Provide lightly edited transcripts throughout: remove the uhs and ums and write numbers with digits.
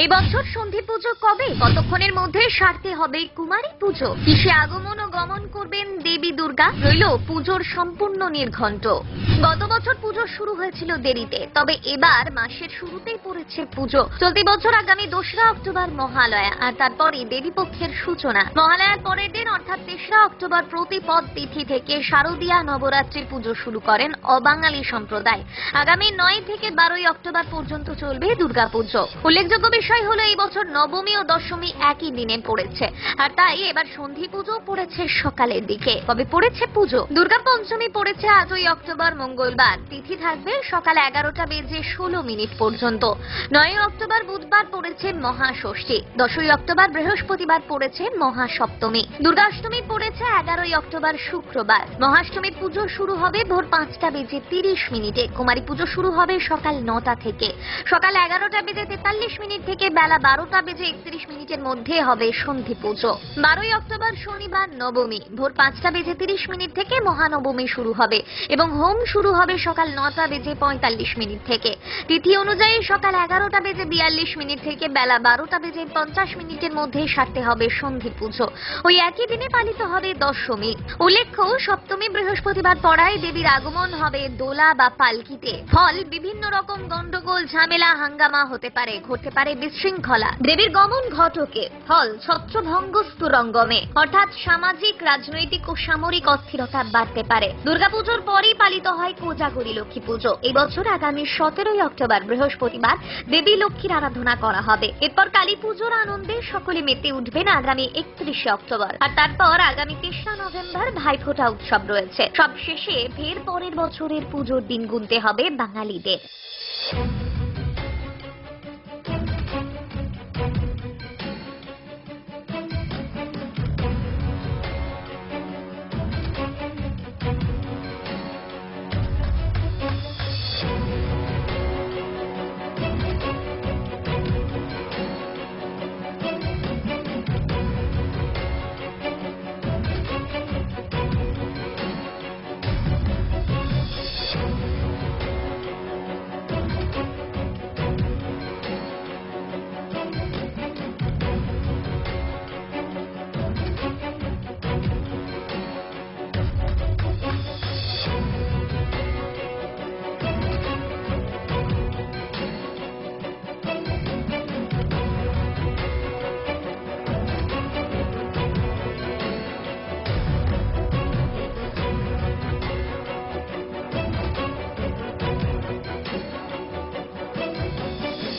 এই বছর সন্ধি পুজো কবে? কতক্ষণের মধ্যে সারতে হবে কুমারী পুজো? কিসে আগমন ও গমন করবেন দেবী দুর্গা? রইল পুজোর সম্পূর্ণ নির্ঘণ্ট। গত বছর পুজো শুরু হয়েছিল দেরিতে, তবে এবার মাসের শুরুতেই পড়েছে পুজো। চলতি বছর আগামী 2রা অক্টোবর মহালয়া, আর তারপরই দেবীপক্ষের সূচনা। মহালয়ার পরের দিন অর্থাৎ 3রা অক্টোবর প্রতিপদ তিথি থেকে শারদীয়া নবরাত্রির পুজো শুরু করেন অবাঙালি সম্প্রদায়। আগামী 9 থেকে 12ই অক্টোবর পর্যন্ত চলবে দুর্গাপুজো। উল্লেখযোগ্য বিষয় হলো এই বছর নবমী ও দশমী একই দিনে পড়েছে, আর তাই এবার সন্ধি পুজো পড়েছে সকালের দিকে। কবে পড়েছে পুজো? দুর্গা পঞ্চমী পড়েছে 8ই অক্টোবর মঙ্গলবার। তিথি থাকবে সকাল 11টা বেজে 16 মিনিট পর্যন্ত। 9ই অক্টোবর বুধবার পড়েছে মহাষষ্ঠী। 10ই অক্টোবর বৃহস্পতিবার পড়েছে মহাসপ্তমী। দুর্গাষ্টমী পড়েছে 11ই অক্টোবর শুক্রবার। মহাষ্টমীর পুজো শুরু হবে ভোর 5টা বেজে 30 মিনিটে। কুমারী পুজো শুরু হবে সকাল 9টা থেকে। সকাল 11টা বেজে 43 মিনিট থেকে বেলা 12টা বেজে 31 মিনিটের মধ্যে হবে সন্ধি পুজো। 12ই অক্টোবর শনিবার নবমী। ভোর 5টা বেজে 30 মিনিট থেকে মহানবমী শুরু হবে এবং হোম শুরু হবে সকাল 9টা বেজে 45 মিনিট থেকে। তিথি অনুযায়ী সকাল 11টা বেজে 42 মিনিট থেকে বেলা 12টা বেজে 50 মিনিটের মধ্যে সারতে হবে সন্ধি পুজো। ওই একই দিনে পালিত হবে দশমী। উল্লেখ্য, সপ্তমী বৃহস্পতিবার পড়ায় দেবীর আগমন হবে দোলা বা পালকিতে। ফল বিভিন্ন রকম গন্ডগোল, ঝামেলা, হাঙ্গামা হতে পারে, ঘটতে পারে বিশৃঙ্খলা। দেবীর গমন ঘটকে ফল ছত্রভঙ্গ স্থূরঙ্গমে, অর্থাৎ সামাজিক, রাজনৈতিক ও সামরিক অস্থিরতা বাড়তে পারে। দুর্গাপুজোর পরই পালিত হয় কোজাগরী লক্ষ্মী পুজো। এই বছর আগামী 17ই অক্টোবর বৃহস্পতিবার দেবী লক্ষ্মীর আরাধনা করা হবে। এরপর কালী পুজোর আনন্দে সকলে মেতে উঠবেন আগামী 31শে অক্টোবর, আর তারপর আগামী 3রা নভেম্বর ভাইফোঁটা উৎসব রয়েছে। সবশেষে ফের পরের বছরের পুজোর দিন গুনতে হবে বাঙালিদের।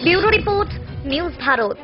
Bureau report, news Bharat.